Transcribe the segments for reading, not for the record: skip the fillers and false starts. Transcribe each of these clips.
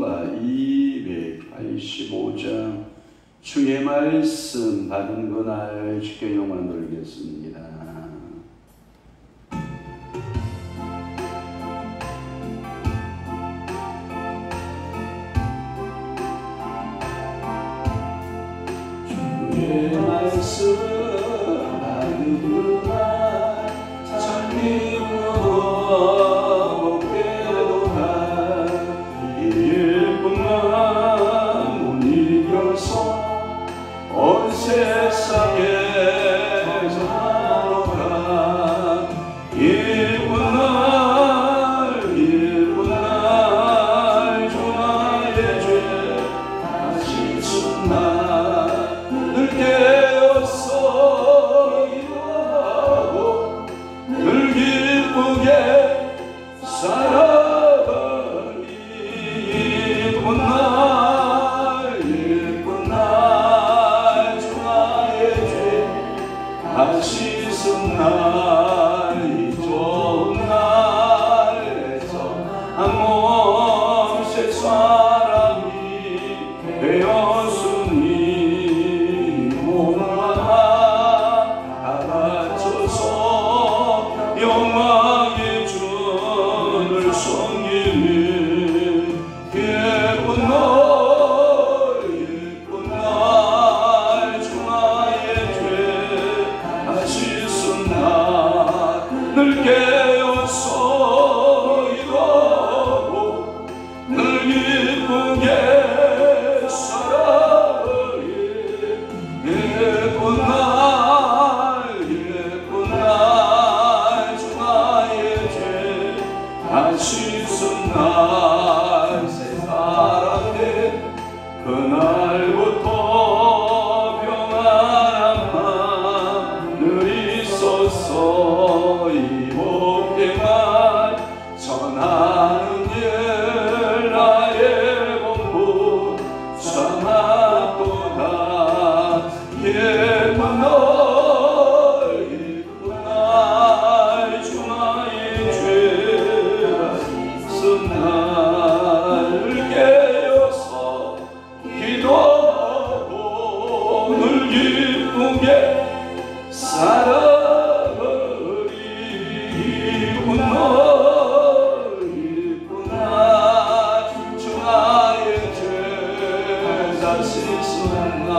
찬송가 285장 주의 말씀 받은 그날 주께 영광 돌리겠습니다. 주의 말씀 받은 그날 참 기쁘고 복되도다. 이 일뿐만 못 이겨서 온 세상에 전하노라. 일뿐날 주 나의 죄 다시 춘날 늘 깨어서 기도하고 늘 기쁘게 살아가리. 일뿐날 주 나의 죄 다시 씻은 날 이 좋은 날에서 한 몸씩 사람이 되었으니 몸 하나 다 바쳐서 영광의 주를 섬기는 예쁜 날 주 나의 죄 다시 쓴 날 늘 깨어서 이러고 늘 기쁘게 살아가리. 예쁜 날 주 나의 죄 다시 쓴 날 새 사람된 그날부터 평안한 하늘이 있어서 이 복되만 전하는 일 나의 본분 삼았도다. 예쁜 날 주 나의 죄 쓴 날 깨어서 기도하고 늘 기쁘게 살아가리. 이쁜 날 주 나의 죄 다시 쓴 날.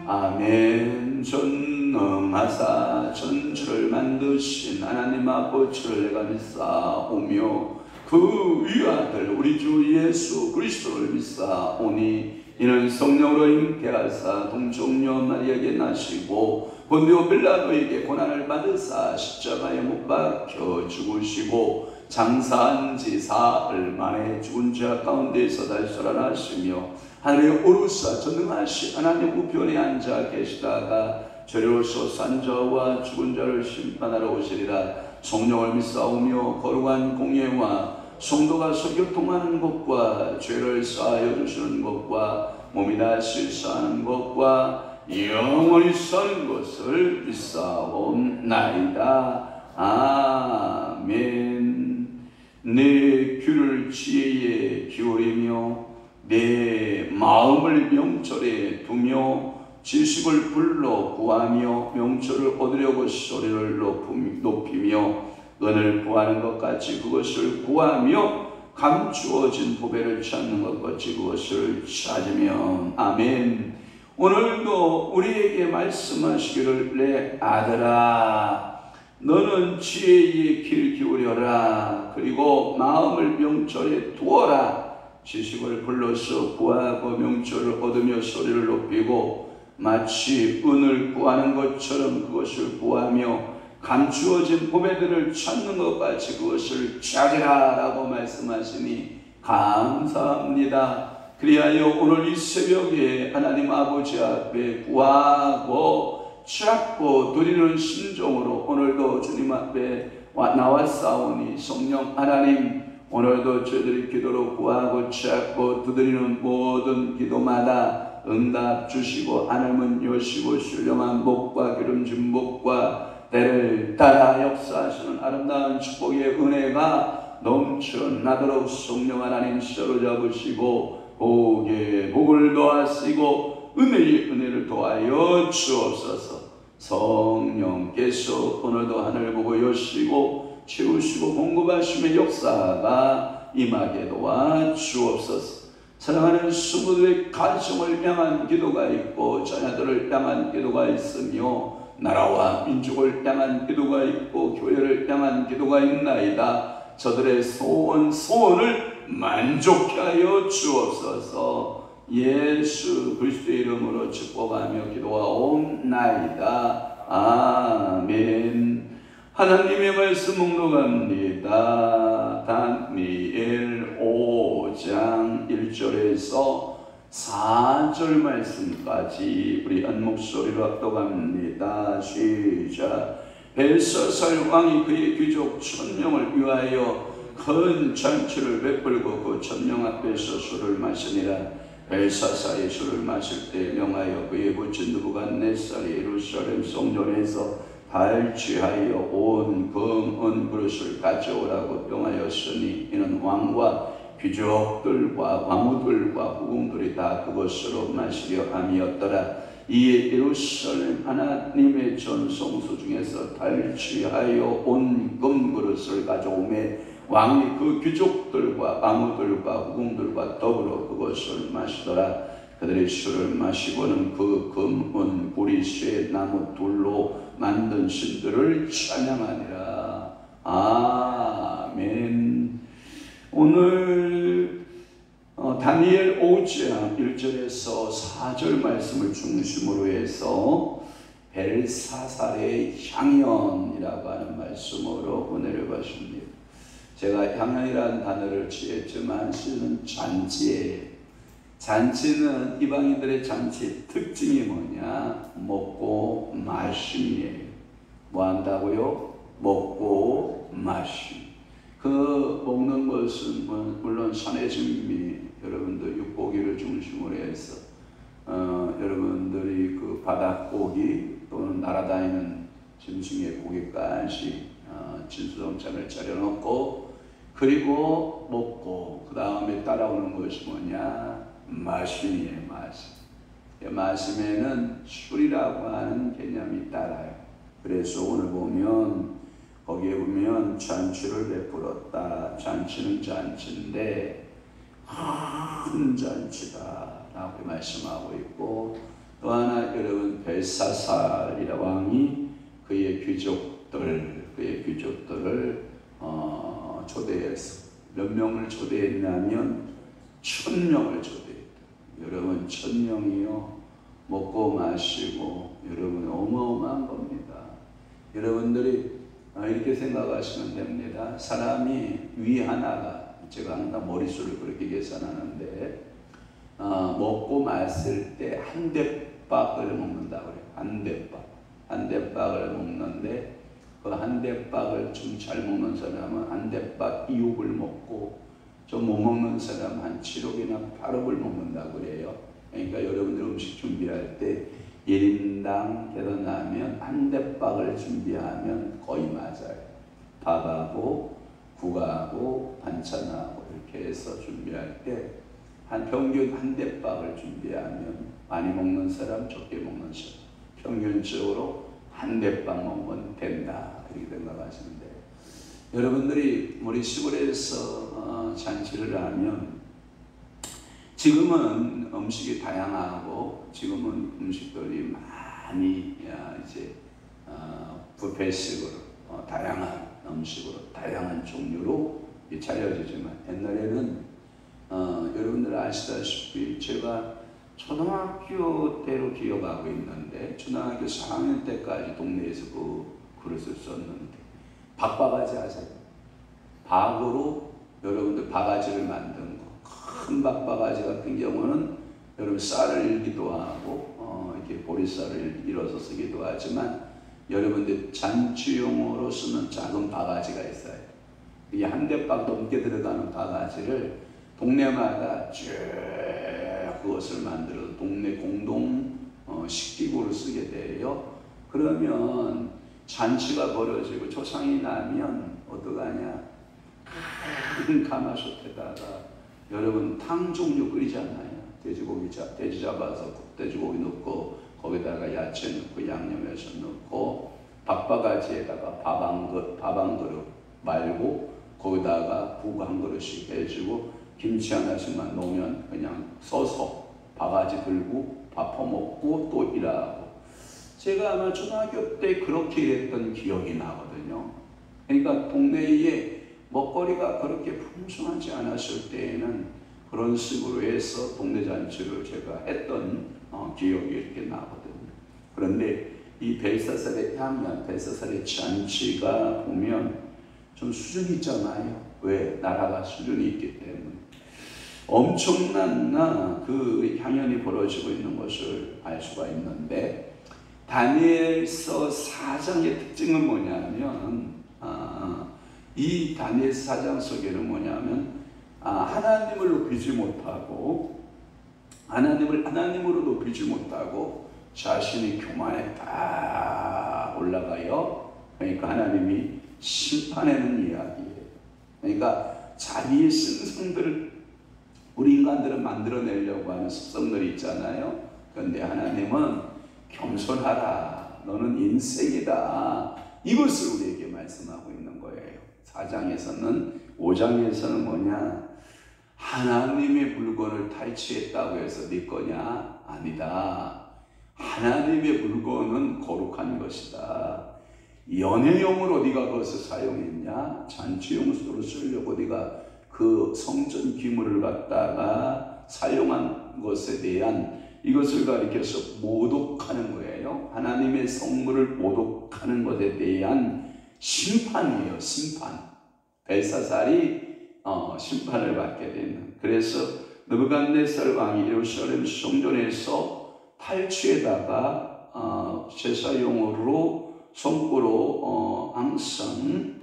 아멘. 전능하사 전주를 만드신 하나님 아버지를 내가 믿사오며 그 위아들 우리 주 예수 그리스도를 믿사오니 이는 성령으로 잉태하사 동정녀 마리아에게 나시고 본디오 빌라도에게 고난을 받으사 십자가에 못 박혀 죽으시고 장사한 지 사흘 만에 죽은 자 가운데에서 다시 살아나시며 하늘에 오르사 전능하신 하나님 우편에 앉아 계시다가 저리로서 산 자와 죽은 자를 심판하러 오시리라. 성령을 믿사오며 거룩한 공예와 성도가 교통하는 것과 죄를 사하여 주시는 것과 몸이 다시 사는 것과 영원히 사는 것을 믿사옵나이다. 아멘. 내 귀를 지혜에 기울이며 내 마음을 명철에 두며 지식을 불러 구하며 명철을 얻으려고 소리를 높이며 은을 구하는 것 같이 그것을 구하며 감추어진 보배를 찾는 것 같이 그것을 찾으면. 아멘. 오늘도 우리에게 말씀하시기를 내 아들아 너는 지혜의 길 기울여라. 그리고 마음을 명철에 두어라. 지식을 불러서 구하고 명철을 얻으며 소리를 높이고 마치 은을 구하는 것처럼 그것을 구하며 감추어진 보배들을 찾는 것 같이 그것을 찾으라 라고 말씀하시니 감사합니다. 그리하여 오늘 이 새벽에 하나님 아버지 앞에 구하고 찾고 드리는 심정으로 오늘도 주님 앞에 나왔사오니 성령 하나님 오늘도 저희들이 기도로 구하고 찾고 두드리는 모든 기도마다 응답 주시고 하늘문 여시고 신령한 복과 기름 베푸신 복과 때를 따라 역사하시는 아름다운 축복의 은혜가 넘쳐나도록 성령 하나님 사로잡으시고 복에 복을 더하시고 은혜에 은혜를 더하여 주옵소서. 성령께서 오늘도 하늘 보고 여시고 채우시고 공급하심의 역사가 임하게 도와 주옵소서. 사랑하는 성도들의 가정을 향한 기도가 있고 자녀들을 향한 기도가 있으며 나라와 민족을 향한 기도가 있고 교회를 향한 기도가 있나이다. 저들의 소원을 만족케 하여 주옵소서. 예수 그리스도의 이름으로 축복하며 기도하옵나이다. 아멘. 하나님의 말씀 묵록합니다. 다니엘 5장 1절에서 4절 말씀까지 우리 한 목소리로 합독합니다. 시작. 벨사살 왕이 그의 귀족 1000명을 위하여 큰 잔치를 베풀고 그 1000명 앞에서 술을 마시니라. 벨사살이 술을 마실 때 명하여 그의 부친 느부갓네살이 예루살렘 성전에서 발취하여 온 금, 은 그릇을 가져오라고 명하였으니 이는 왕과 귀족들과 왕후들과 후궁들이 다 그것으로 마시려 함이었더라. 이에 예루살렘 하나님의 전성소 중에서 발취하여 온 금그릇을 가져오매 왕이 그 귀족들과 왕후들과 후궁들과 더불어 그것을 마시더라. 그들이 술을 마시고는 그 금은 보리쇠 나무 둘로 만든 신들을 찬양하니라. 아멘. 오늘 다니엘 5장 1절에서 4절 말씀을 중심으로 해서 벨사살의 향연이라고 하는 말씀으로 은혜를 받습니다. 제가 향연이라는 단어를 취했지만 실은 잔치예요. 잔치는 이방인들의 잔치의 특징이 뭐냐? 먹고 마심이에요. 뭐 한다고요? 먹고 마심. 그 먹는 것은 물론 산의 진미, 여러분들 육고기를 중심으로 해서 여러분들이 그 바닷고기 또는 날아다니는 짐승의 고기까지 진수성찬을 차려놓고 그리고 먹고 그 다음에 따라오는 것이 뭐냐? 마심이에요. 마심. 마심에는 술이라고 하는 개념이 따라요. 그래서 오늘 보면 거기에 보면 잔치를 베풀었다. 잔치는 잔치인데 큰 잔치다 라고 말씀하고 있고, 또 하나 여러분 벨사살이라 왕이 그의 귀족들을 초대해서 몇 명을 초대했냐면 1000명을 초대했다. 여러분 1000명이요 먹고 마시고 여러분 어마어마한 겁니다. 여러분들이 이렇게 생각하시면 됩니다. 사람이 위 하나가, 제가 항상 머릿수를 그렇게 계산하는데 먹고 마실 때 한 대박을 먹는다고 그래요. 한 대박을 먹는데 그 한 대박을 좀 잘 먹는 사람은 한 대박 2옥을 먹고 좀 못 먹는 사람 한 7옥이나 8옥을 먹는다고 그래요. 그러니까 여러분들 음식 준비할 때 1인당 계산하면 한 대박을 준비하면 거의 맞아요. 밥하고 국하고 반찬하고 이렇게 해서 준비할 때 한 평균 한 대박을 준비하면 많이 먹는 사람, 적게 먹는 사람 평균적으로 한 대박 먹으면 된다 이렇게 생각하시면 돼요. 여러분들이 우리 시골에서 잔치를 하면 지금은 음식이 다양하고 지금은 음식들이 많이 이제 뷔페식으로 다양한 음식으로 다양한 종류로 차려지지만 옛날에는 여러분들 아시다시피 제가 초등학교 때로 기억하고 있는데 초등학교 4학년 때까지 동네에서 그 그릇을 썼는데 박바가지 아세요? 박으로 여러분들 바가지를 만든 거. 큰 박바가지 같은 경우는 여러분 쌀을 일기도 하고 이렇게 보리쌀을 일어서 쓰기도 하지만 여러분들 잔치용으로 쓰는 작은 바가지가 있어요. 이게 한 대박 넘게 들어가는 바가지를 동네마다 쭉 그것을 만들어서 동네 공동 식기구를 쓰게 돼요. 그러면 잔치가 벌어지고 조상이 나면 어떡하냐? 큰 가마솥에다가 여러분 탕 종류 끓이잖아요. 돼지 잡아서 돼지고기 넣고 거기다가 야채 넣고 양념해서 넣고 밥바가지에다가 밥 한 그릇 말고 거기다가 국 한 그릇씩 해주고 김치 하나씩만 넣으면 그냥 서서 바가지 들고 밥 퍼먹고 또 일하고. 제가 아마 초등학교 때 그렇게 일했던 기억이 나거든요. 그러니까 동네에 먹거리가 그렇게 풍성하지 않았을 때에는 그런 식으로 해서 동네 잔치를 제가 했던 기억이 이렇게 나거든요. 그런데 이 벨사살의 향연, 벨사살의 잔치가 보면 좀 수준이 있잖아요. 왜? 나라가 수준이 있기 때문에. 엄청난 그 향연이 벌어지고 있는 것을 알 수가 있는데, 다니엘서 4장의 특징은 뭐냐면, 이 다니엘서 4장 속에는 뭐냐면, 하나님을 높이지 못하고, 하나님으로 높이지 못하고, 자신이 교만에 딱 올라가요. 그러니까 하나님이 심판하는 이야기예요. 그러니까 자기의 신성들을 우리 인간들은 만들어내려고 하는 습성들이 있잖아요. 그런데 하나님은 겸손하라, 너는 인생이다, 이것을 우리에게 말씀하고 있는 거예요. 5장에서는 뭐냐? 하나님의 물건을 탈취했다고 해서 네 거냐? 아니다. 하나님의 물건은 거룩한 것이다. 연회용으로 네가 그것을 사용했냐? 잔치용으로 쓰려고 네가 그 성전 기물을 갖다가 사용한 것에 대한 이것을 가리켜서 모독하는 거예요. 하나님의 성물을 모독하는 것에 대한 심판이에요. 심판. 벨사살이 심판을 받게 되는. 그래서 느부갓네살 왕이 예루살렘 성전에서 탈취에다가 제사용으로 성구로 항상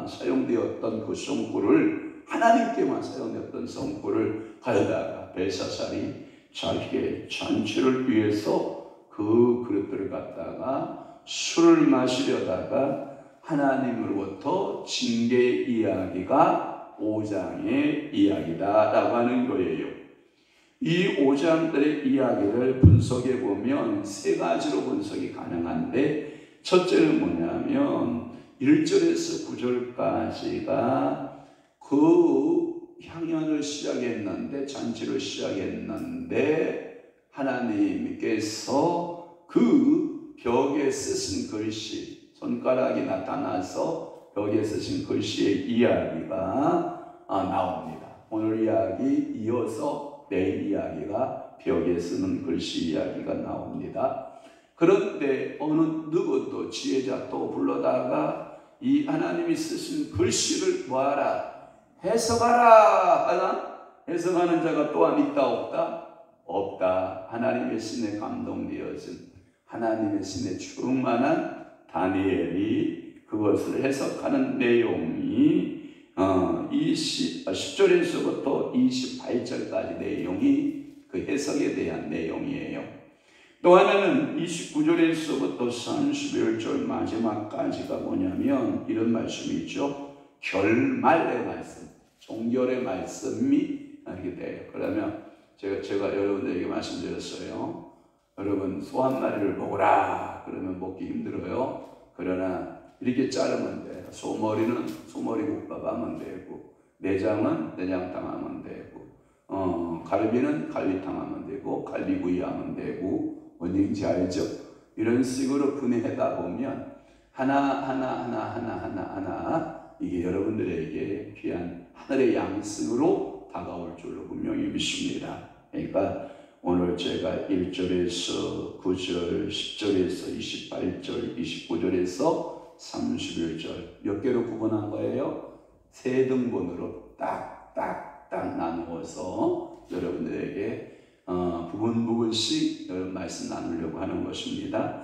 사용되었던 그 성구를, 하나님께만 사용되었던 성구를 가져다가 벨사살이 자기의 잔치를 위해서 그 그릇들을 갖다가 술을 마시려다가 하나님으로부터 징계 이야기가 5장의 이야기다라고 하는 거예요. 이 5장들의 이야기를 분석해 보면 세 가지로 분석이 가능한데, 첫째는 뭐냐면 1절에서 9절까지가 그 향연을 시작했는데, 잔치를 시작했는데, 하나님께서 그 벽에 쓰신 글씨, 손가락이 나타나서 벽에 쓰신 글씨의 이야기가 나옵니다. 오늘 이야기 이어서 내일 이야기가 벽에 쓰는 글씨 이야기가 나옵니다. 그런데 어느 누구도 지혜자 또 불러다가 이 하나님이 쓰신 글씨를 뭐하라? 해석하라 하나? 해석하는 자가 또한 있다 없다? 없다. 하나님의 신에 감동되어진, 하나님의 신에 충만한 다니엘이 그것을 해석하는 내용이 10절에서부터 28절까지 내용이 그 해석에 대한 내용이에요. 또 하나는 29절에서부터 31절 마지막까지가 뭐냐면 이런 말씀이 있죠. 결말의 말씀, 종결의 말씀이 이렇게 돼요. 그러면 제가 여러분들에게 말씀드렸어요. 여러분, 소 한 마리를 먹으라 그러면 먹기 힘들어요. 그러나 이렇게 자르면 돼요. 소머리는 소머리국밥 하면 되고, 내장은 내장탕 하면 되고, 갈비는 갈비탕 하면 되고, 갈비구이 하면 되고, 뭔지 알죠? 이런 식으로 분해하다 보면 하나 이게 여러분들에게 귀한 하늘의 양식으로 다가올 줄로 분명히 믿습니다. 그러니까 오늘 제가 1절에서 9절, 10절에서 28절, 29절에서 31절 몇 개로 구분한 거예요? 세 등분으로 딱딱딱 나누어서 여러분들에게 부분씩 여러분 말씀 나누려고 하는 것입니다.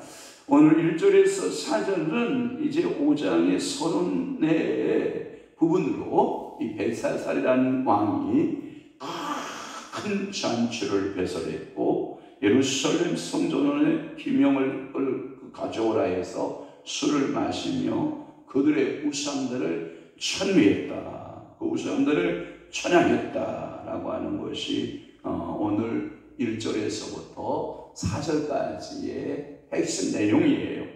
오늘 1절에서 4절은 이제 5장의 서론의 부분으로 이 벨사살이라는 왕이 큰 잔치를 배설했고, 예루살렘 성전원의 기명을 가져오라 해서 술을 마시며 그들의 우상들을 찬미했다. 그 우상들을 찬양했다라고 하는 것이 오늘 1절에서부터 4절까지의 핵심 내용이에요.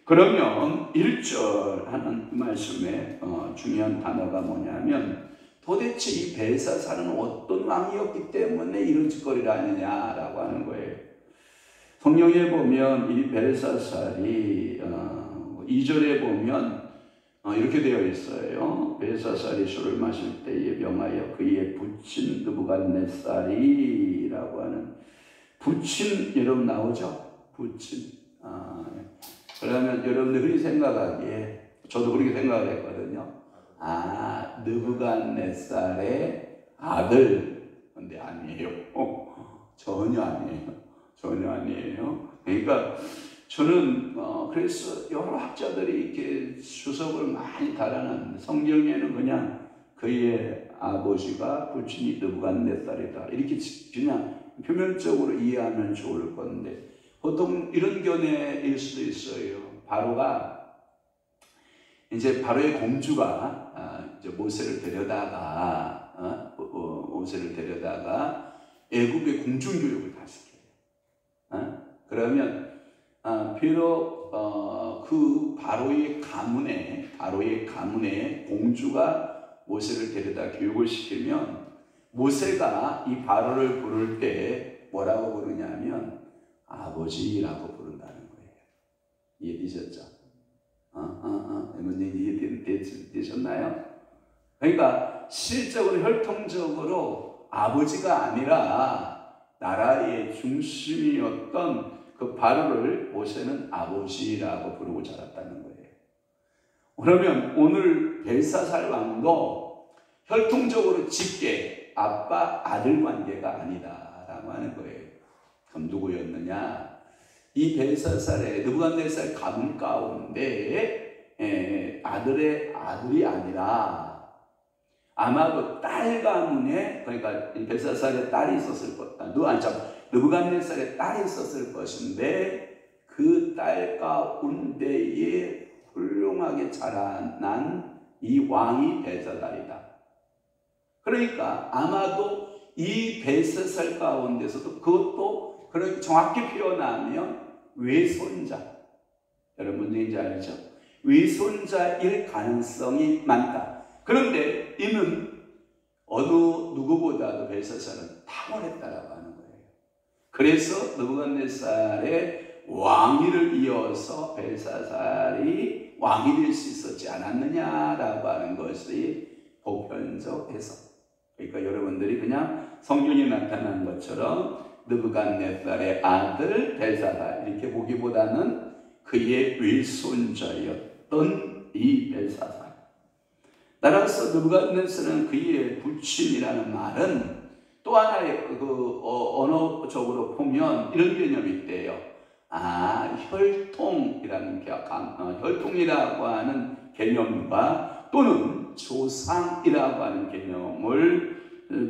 그러면 1절 하는 말씀에 중요한 단어가 뭐냐면 도대체 이 벨사살은 어떤 왕이었기 때문에 이런 짓거리를 하느냐라고 하는 거예요. 성경에 보면 이 벨사살이 2절에 보면 이렇게 되어 있어요. 벨사살이 술을 마실 때에 명하여 그의 부친 느부갓네살이라고 하는 부친 여러분 나오죠? 부친. 그러면 여러분들 흔히 생각하기에 저도 그렇게 생각을 했거든요. 느부갓네살의 아들. 근데 아니에요. 전혀 아니에요. 전혀 아니에요. 그러니까 저는 그래서 여러 학자들이 이렇게 주석을 많이 달아놨는데 성경에는 그냥 그의 아버지가 부친이 느부갓네살이다 이렇게 그냥 표면적으로 이해하면 좋을 건데 보통 이런 견해일 수도 있어요. 바로의 공주가 이제 모세를 데려다가 애굽의 공중교육을 다 시켜요. 그러면 비록 그 바로의 가문에 공주가 모세를 데려다 교육을 시키면 모세가 이 바로를 부를 때 뭐라고 부르냐면 아버지라고 부른다는 거예요. 이해되셨죠? 어머님 이해되셨나요? 그러니까 실적으로 혈통적으로 아버지가 아니라 나라의 중심이었던 그 바로를 모세는 아버지라고 부르고 자랐다는 거예요. 그러면 오늘 벨사살 왕도 혈통적으로 직계 아빠 아들 관계가 아니다라고 하는 거예요. 그럼 누구였느냐? 이 벨사살의 느부갓네살 가문 가운데 아들이 아니라 아마도 딸 가문에 그러니까 벨사살의 딸이 있었을 것이다. 느부갓네살의 딸이 있었을 것인데 그 딸 가운데에 훌륭하게 자라난 이 왕이 벨사살이다. 그러니까 아마도 이 벨사살 가운데서도 그것도 그렇게 정확히 표현하면 외손자. 여러분 뭔지 알죠? 외손자일 가능성이 많다. 그런데 이는 어느 누구보다도 벨사살은 탁월했다라고 하는 거예요. 그래서 느부갓네살의 왕위를 이어서 벨사살이 왕이 될 수 있었지 않았느냐라고 하는 것이 보편적 해석. 그러니까 여러분들이 그냥 성경에 나타난 것처럼 느부갓네살의 아들 벨사살 이렇게 보기보다는 그의 외손자였던 이 벨사살. 따라서 느부갓네살은 그의 부친이라는 말은 또 하나의 언어적으로 보면 이런 개념이 있대요. 혈통이라고 하는 개념과 또는 조상이라고 하는 개념을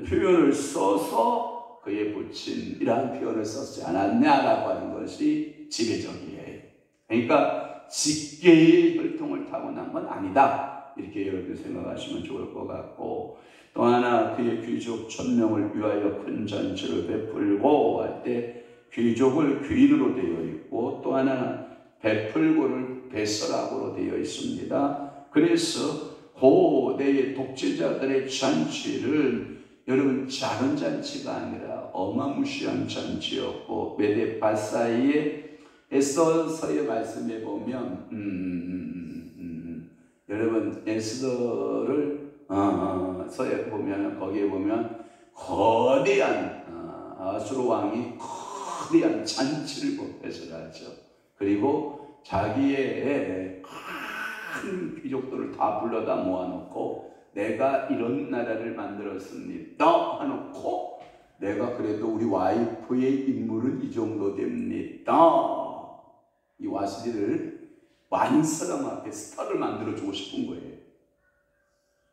표현을 써서 그의 부친이라는 표현을 썼지 않았냐라고 하는 것이 지배적이에요. 그러니까 직계의 혈통을 타고난 건 아니다. 이렇게 여러분 생각하시면 좋을 것 같고 또 하나 그의 귀족 1000명을 위하여 큰 잔치를 베풀고 할 때 귀족을 귀인으로 되어 있고 또 하나 베풀고를 베서락으로 되어 있습니다. 그래서 고대의 독재자들의 잔치를 여러분 작은 잔치가 아니라 어마무시한 잔치였고 메데바사이의 에스더서의 말씀에 보면 여러분 에스더를 서에 보면 거기에 보면 거대한 아수르 왕이 거대한 잔치를 베풀었죠. 그리고 자기의 큰 귀족들을 다 불러다 모아놓고 내가 이런 나라를 만들었습니다 해놓고 내가 그래도 우리 와이프의 인물은 이 정도 됩니다. 이 와스리를 많은 사람 앞에 스타를 만들어주고 싶은 거예요.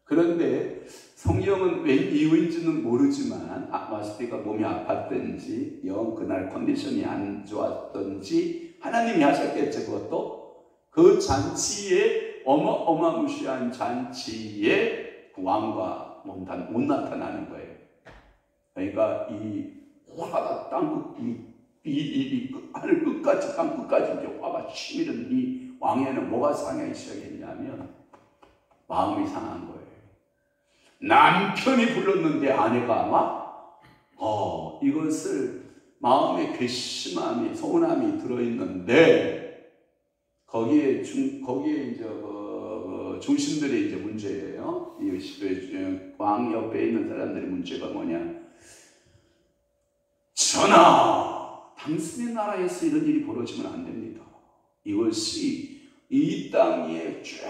그런데 성경은 웬 이유인지는 모르지만 마스티가 몸이 아팠든지 영 그날 컨디션이 안 좋았든지 하나님이 하셨겠죠. 그것도 그 잔치에 어마어마무시한 잔치에 왕과 못 나타나는 거예요. 그러니까 이 화가 하늘 끝까지 땅 끝까지 이제 화가 치밀은 이 왕에는 뭐가 상하기 시작했냐면 마음이 상한 거예요. 남편이 불렀는데 아내가 안 와? 이것을 마음에 괘씸함이 서운함이 들어있는데 거기에 이제 중심들이 이제 문제예요. 왕 옆에 있는 사람들의 문제가 뭐냐? 전하, 당신의 나라에서 이런 일이 벌어지면 안 됩니다. 이것이 이 땅에 쫙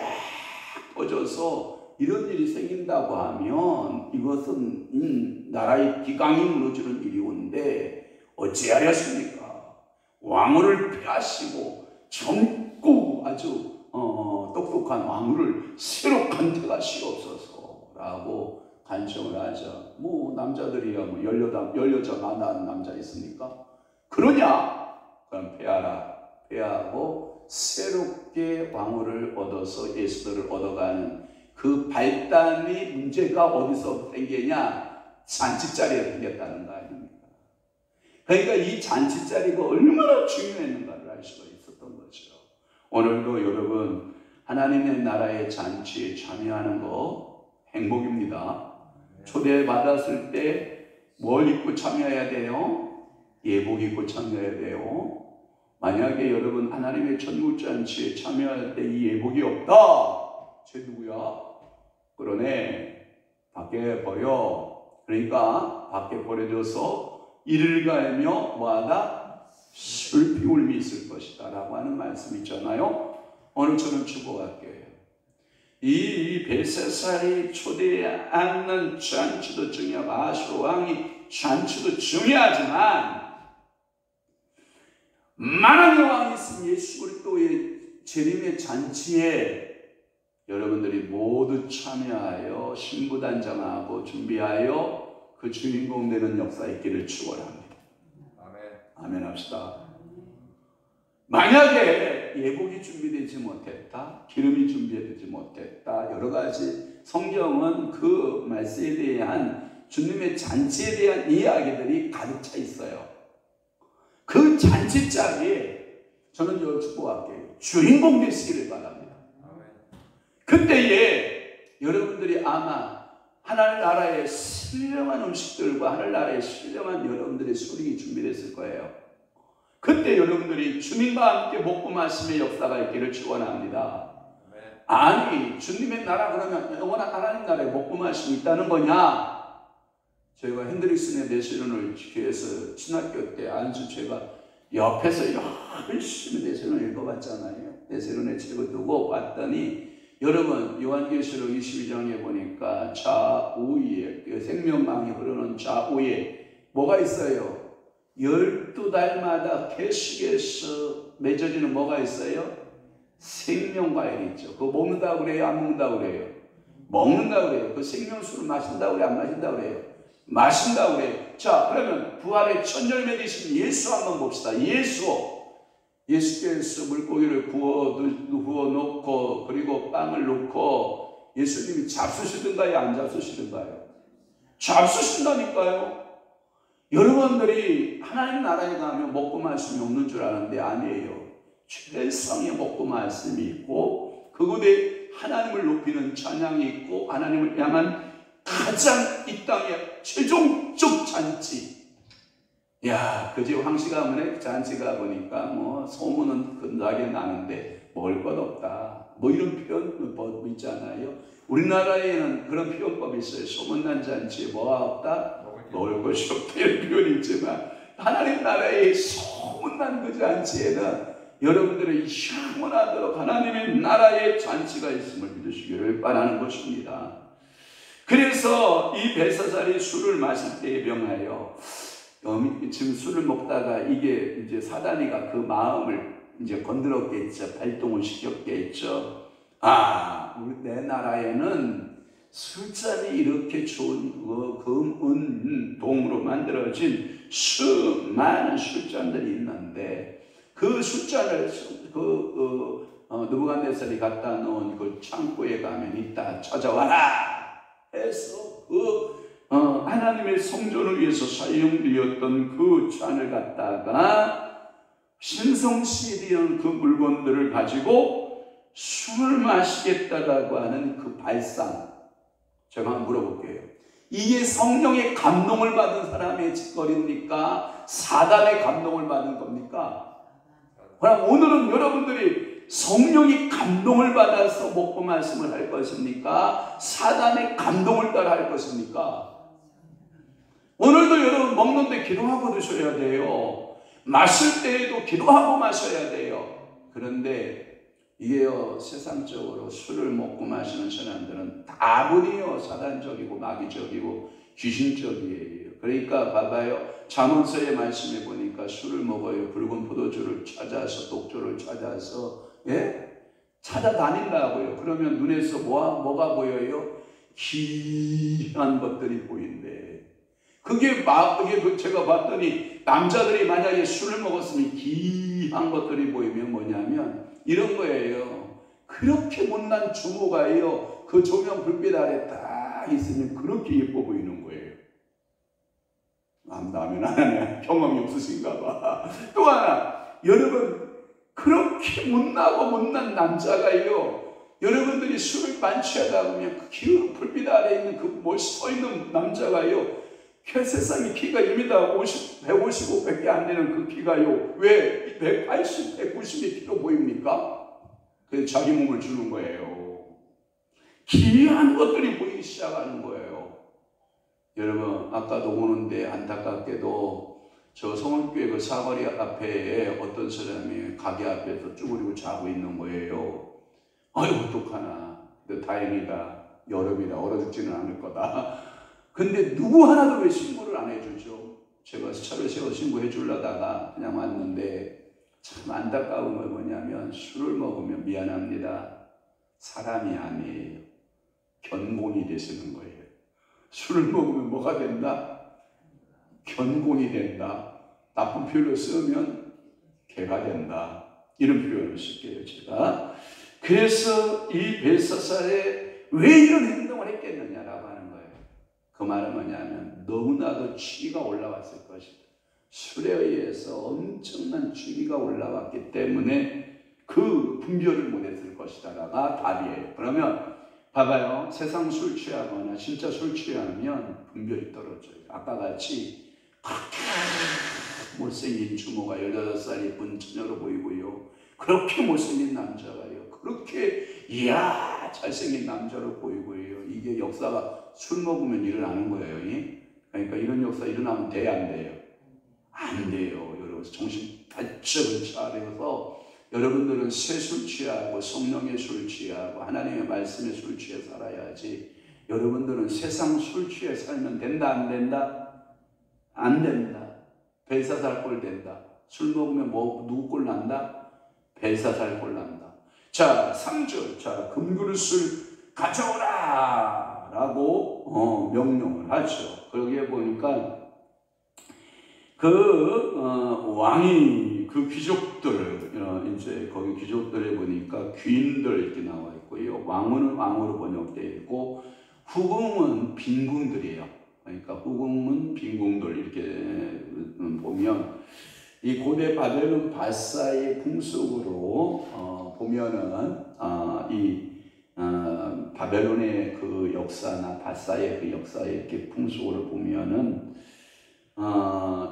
퍼져서 이런 일이 생긴다고 하면 이것은 나라의 기강이 무너지는 일이온데 어찌하렸습니까? 왕후를 빼앗기고 젊고 아주 똑똑한 왕후를 새로 간택하시옵소서라고 간청을 하죠. 남자들이야 18자 만난 남자 있습니까? 그러냐? 그럼 폐하고 새롭게 왕후를 얻어서 예수들을 얻어가는 그 발단이 문제가 어디서 생기냐? 잔치자리에 생겼다는 거 아닙니까? 그러니까 이 잔치자리가 얼마나 중요했는가를 알 수가 있었던 거죠. 오늘도 여러분 하나님의 나라의 잔치에 참여하는 거 행복입니다. 초대받았을 때 뭘 입고 참여해야 돼요? 예복 입고 참여해야 돼요. 만약에 여러분 하나님의 천국잔치에 참여할 때 이 예복이 없다. 쟤 누구야? 그러네. 밖에 버려. 그러니까 밖에 버려져서 이를 갈며 뭐하다? 슬피 있을 것이다 라고 하는 말씀 있잖아요. 오늘처럼 축복할게요. 이 벨사살이 초대하는 잔치도 중요하고 아수르 왕이 잔치도 중요하지만 만왕의 왕이 있은 예수 그리스도의 재림의 잔치에 여러분들이 모두 참여하여 신부단장하고 준비하여 그 주인공 되는 역사 있기를 축원합니다. 아멘 합시다. 만약에 예복이 준비되지 못했다, 기름이 준비되지 못했다, 여러 가지 성경은 그 말씀에 대한 주님의 잔치에 대한 이야기들이 가득 차 있어요. 그 잔치 자리에 저는 축복할게요. 주인공 되시기를 바랍니다. 그때에 여러분들이 아마 하늘나라의 신령한 음식들과 하늘나라의 신령한 여러분들의 술이 준비됐을 거예요. 그때 여러분들이 주님과 함께 먹고 마심의 역사가 있기를 축원합니다. 아니 주님의 나라 그러면 영원한 하나님 나라에 먹고 마심이 있다는 거냐? 저희가 핸드릭슨의 내세론을 교회에서 신학교 때 안수 제가 옆에서 열심히 내세론을 읽어봤잖아요. 내세론의 책을 두고 봤더니 여러분 요한계시록 22장에 보니까 좌우에 생명망이 흐르는 좌우에 뭐가 있어요? 12달마다 계식에서 맺어지는 뭐가 있어요? 생명과일이 있죠. 그거 먹는다고 그래요? 안 먹는다고 그래요? 먹는다고 그래요. 그 생명수를 마신다고 그래요? 안 마신다고 그래요? 마신다고 그래요. 자, 그러면 부활의 천열매 되신 예수 한번 봅시다. 예수께서 물고기를 구워 놓고 그리고 빵을 놓고 예수님이 잡수시던가요? 안 잡수시던가요? 잡수신다니까요. 여러분들이 하나님 나라에 가면 먹고 말씀이 없는 줄 아는데 아니에요. 최상의 먹고 말씀이 있고 그곳에 하나님을 높이는 찬양이 있고 하나님을 향한 가장 이 땅의 최종적 잔치. 야, 그제 황씨가문에 잔치가 보니까 소문은 끝나게 나는데 먹을 것 없다. 이런 표현 있잖아요. 우리나라에는 그런 표현법이 있어요. 소문난 잔치에 뭐가 없다? 먹을 것이 없다. 이런 표현이 있지만 하나님 나라의 소문난 그 잔치에는 여러분들의 영원하도록 하나님의 나라의 잔치가 있음을 믿으시기를 바라는 것입니다. 그래서 이 벨사살이 술을 마실 때에 명하여 지금 술을 먹다가 이게 이제 사단이가 그 마음을 이제 건드렸겠죠. 발동을 시켰겠죠. 내 나라에는 술잔이 이렇게 좋은 금, 은, 동으로 만들어진 수많은 술잔들이 있는데 그 술잔을 느부갓네살이 갖다 놓은 그 창고에 가면 있다 찾아와라 해서 하나님의 성전을 위해서 사용되었던 그 잔을 갖다가 신성시리온 그 물건들을 가지고 술을 마시겠다라고 하는 그 발상, 제가 한번 물어볼게요. 이게 성령의 감동을 받은 사람의 짓거리입니까? 사단의 감동을 받은 겁니까? 그럼 오늘은 여러분들이 성령의 감동을 받아서 먹고 말씀을 할 것입니까? 사단의 감동을 따라 할 것입니까? 오늘도 여러분 먹는데 기도하고 드셔야 돼요. 마실 때에도 기도하고 마셔야 돼요. 그런데 이게요, 세상적으로 술을 먹고 마시는 사람들은 다분히요 사단적이고 마귀적이고 귀신적이에요. 그러니까 봐봐요, 잠언서의 말씀에 보니까 술을 먹어요. 붉은 포도주를 찾아서, 독주를 찾아서, 찾아다닌다고요. 그러면 눈에서 뭐가 보여요? 귀한 것들이 보인대. 그게 제가 봤더니 남자들이 만약에 술을 먹었으면 귀한 것들이 보이면 뭐냐면 이런 거예요. 그렇게 못난 주모가요, 그 조명 불빛 아래 딱 있으면 그렇게 예뻐 보이는 거예요. 남다면 하나님 경험이 없으신가 봐. 또 하나, 여러분, 그렇게 못난 남자가요, 여러분들이 술을 만취하다 보면 그 불빛 아래 있는 그 멋있어 있는 남자가요, 세상에 키가 1m 155밖에 안 되는 그 키가요, 왜 180, 190의 키로 보입니까? 그래서 자기 몸을 주는 거예요. 귀한 것들이 보이기 시작하는 거예요. 여러분, 아까도 오는데 안타깝게도 저 성원교회 그 사거리 앞에 어떤 사람이 가게 앞에서 쭈그리고 자고 있는 거예요. 아유, 어떡하나. 근데 다행이다. 여름이라 얼어 죽지는 않을 거다. 근데 누구 하나도 왜 신고를 안 해주죠? 제가 차를 세워 신고해 주려다가 그냥 왔는데 참 안타까운 건 뭐냐면 술을 먹으면 미안합니다. 사람이 아니에요. 견곤이 되시는 거예요. 술을 먹으면 뭐가 된다? 견곤이 된다. 나쁜 표현을 쓰면 개가 된다. 이런 표현을 쓸게요, 제가. 그래서 이 벨사살에 왜 이런 행동을 했겠느냐라고 하는 거예요. 그 말은 뭐냐면 너무나도 취기가 올라왔을 것이다. 술에 의해서 엄청난 취기가 올라왔기 때문에 그 분별을 못했을 것이다라가 답이에요. 그러면 봐봐요. 세상 술 취하거나 진짜 술 취하면 분별이 떨어져요. 아까 같이 못생긴 주모가 18살 예쁜 처녀로 보이고요. 그렇게 못생긴 남자가요, 그렇게 이야 잘생긴 남자로 보이고요. 이게 역사가 술 먹으면 일어나는 거예요. 그러니까 이런 역사 일어나면 돼야 안 돼요? 안 돼요. 여러분 정신 바짝 차려서 여러분들은 새 술 취하고 성령의 술 취하고 하나님의 말씀의 술 취해 살아야지. 여러분들은 세상 술 취해 살면 된다 안 된다? 안 된다. 벨사살 꼴 된다. 술 먹으면 누구 꼴 난다? 벨사살 꼴 난다. 자, 3절. 자, 금그릇을 가져오라 라고 명령을 하죠. 거기에 보니까 왕이 그 귀족들, 이제 거기 귀족들에 보니까 귀인들 이렇게 나와 있고요. 왕은 왕으로 번역되어 있고, 후궁은 빈궁들이에요. 그러니까 후궁은 빈궁들 이렇게 보면 이 고대 바벨론 바사의 풍속으로 보면은 바벨론의 그 역사나 바사의 그 역사의 이렇게 풍속으로 보면은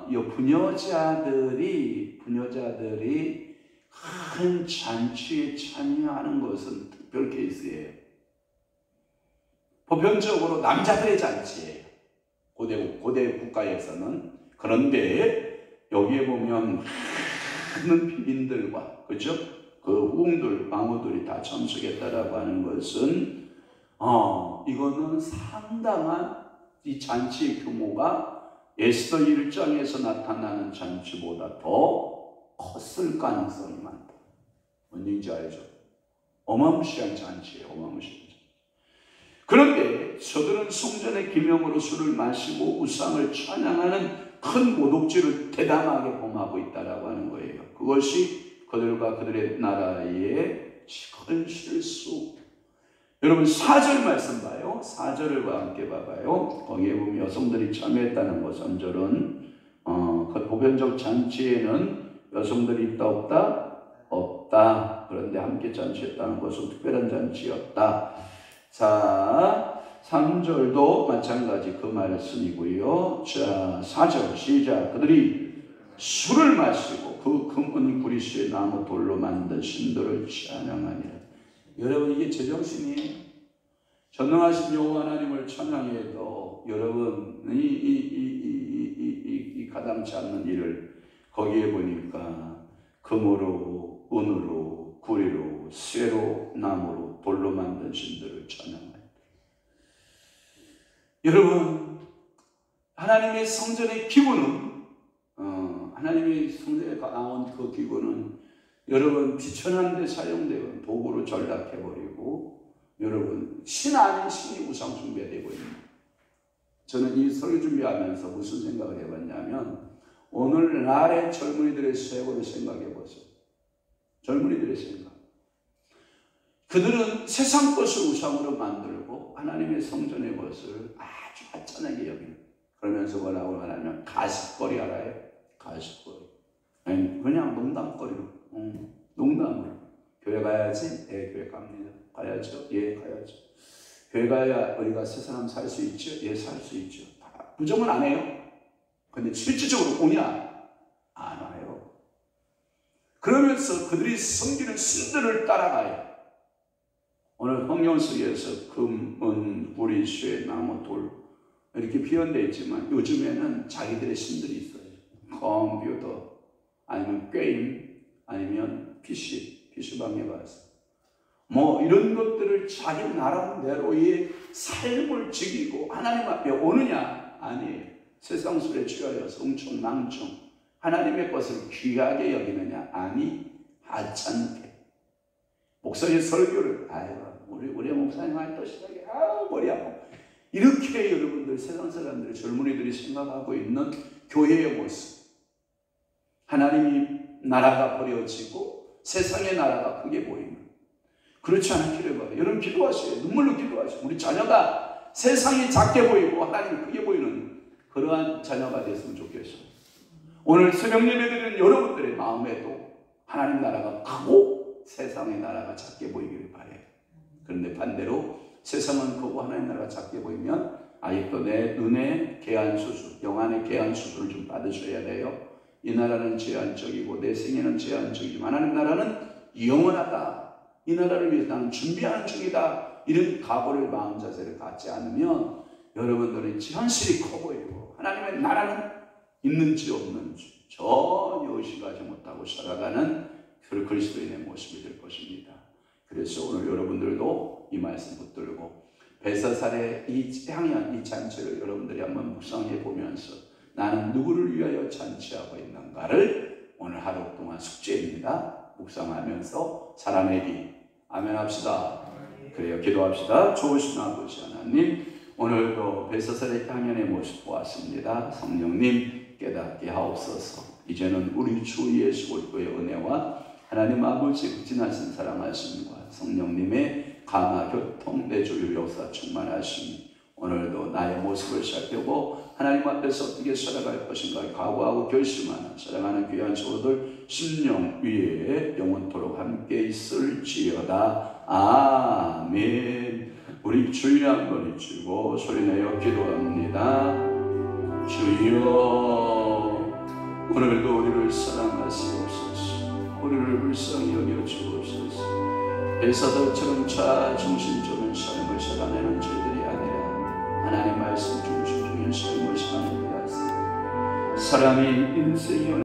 이 부녀자들이 큰 잔치에 참여하는 것은 특별 케이스예요. 보편적으로 남자들의 잔치예요. 고대 국가에서는. 그런데 여기에 보면 많은 비인들과 그죠? 그 후궁들, 왕후들이 다 참석했다라고 하는 것은 이거는 상당한 이 잔치의 규모가 에스더 1장에서 나타나는 잔치보다 더 컸을 가능성이 많다. 뭔지 알죠? 어마무시한 잔치예요. 어마무시한 잔치. 그런데 저들은 성전의 기명으로 술을 마시고 우상을 찬양하는 큰 모독죄를 대담하게 범하고 있다라고 하는 거예요. 그것이 그들과 그들의 나라의 큰 실수. 여러분 4절 말씀 봐요. 4절과 함께 봐봐요. 거기에 보면 여성들이 참여했다는 거. 3절은 그 보편적 잔치에는 여성들이 있다 없다? 없다. 그런데 함께 잔치했다는 것은 특별한 잔치였다. 자, 3절도 마찬가지 그 말씀이고요. 자, 4절 시작. 그들이 술을 마시고 그 금은 구리스의 나무 돌로 만든 신들을 찬양하니라. 여러분 이게 제정신이에요. 전능하신 여호와 하나님을 찬양해도 여러분 이 가당치 않는 일을 거기에 보니까 금으로 은으로 구리로 쇠로 나무로 돌로 만든 신들을 찬양합니다. 여러분 하나님의 성전의 기구는 하나님의 성전에 나온 그 기구는 여러분 비천한 데 사용되는 도구로 전락해버리고 여러분 신 아닌 신이 우상 숭배되고 있는. 저는 이 설교 준비하면서 무슨 생각을 해봤냐면 오늘날의 젊은이들의 세월을 생각해 보세요. 젊은이들의 생각. 그들은 세상 것을 우상으로 만들고 하나님의 성전의 것을 아주 하찮게 여기는. 그러면서 뭐라고 하냐면 가십거리 알아요? 가십거리. 아니 그냥 농담거리로. 농담으로. 교회 가야지? 예, 교회 갑니다. 가야죠? 예, 가야죠. 교회 가야 우리가 새 사람 살 수 있죠? 예, 살 수 있죠. 부정은 안 해요. 근데 실질적으로 오냐? 안 와요. 그러면서 그들이 섬기는 신들을 따라가요. 오늘 성경 속에서 금, 은, 구리, 쇠, 나무, 돌 이렇게 표현되어 있지만 요즘에는 자기들의 신들이 있어요. 컴퓨터 아니면 게임 아니면 PC방에 가서 뭐 이런 것들을 자기 나름대로의 삶을 즐기고 하나님 앞에 오느냐? 아니에요. 세상 술에 취하여서 웅청망청 하나님의 것을 귀하게 여기느냐? 아니, 하찮게. 목사님 설교를 우리 목사님 할 또 시작해. 머리 아파. 이렇게 여러분들 세상 사람들 젊은이들이 생각하고 있는 교회의 모습. 하나님이 나라가 버려지고 세상의 나라가 크게 보이는. 그렇지 않기를 바라요. 여러분 기도하세요. 눈물로 기도하세요. 우리 자녀가 세상이 작게 보이고 하나님이 크게 보이는 그러한 자녀가 됐으면 좋겠어요. 오늘 새벽 예배드리는 여러분들의 마음에도 하나님 나라가 크고 세상의 나라가 작게 보이기를 바라요. 그런데 반대로 세상은 크고 하나님 나라가 작게 보이면 아직도 내 눈에 개안수술, 영안의 개안수술을 좀 받으셔야 돼요. 이 나라는 제한적이고 내 생애는 제한적이지만 하나님 나라는 영원하다. 이 나라를 위해서 나는 준비하는 중이다. 이런 각오를 마음 자세를 갖지 않으면 여러분들은 현실이 커 보이고 하나님의 나라는 있는지 없는지 전혀 의식하지 못하고 살아가는 그리스도인의 모습이 될 것입니다. 그래서 오늘 여러분들도 이 말씀 붙들고 벳사살의 이 향연, 이 잔치를 여러분들이 한번 묵상해 보면서 나는 누구를 위하여 잔치하고 있는가를 오늘 하루 동안 숙제입니다. 묵상하면서 살아내기. 아멘 합시다. 그래요. 기도합시다. 좋으신 아버지 하나님, 오늘도 벳사살의 향연의 모습 보았습니다. 성령님 깨닫게 하옵소서. 이제는 우리 주 예수 그리스도의 은혜와 하나님 아버지 극진하신 사랑하심과 성령님의 감화 교통 내주유 역사 충만하심이 오늘도 나의 모습을 살펴보고 하나님 앞에서 어떻게 살아갈 것인가 각오하고 결심하는 사랑하는 귀한 성도들 심령 위에 영원토록 함께 있을지어다. 아멘. 우리 주여 한번 외치고 소리내어 기도합니다. 주여, 오늘도 우리를 사랑하시옵소서. 우리를 불쌍히 여겨주옵소서. 벳사살처럼 자중심적인 삶을 살아내는 저희들이 아니라 하나님 말씀 중심적인 삶을 사는 자들. 사람이 인생의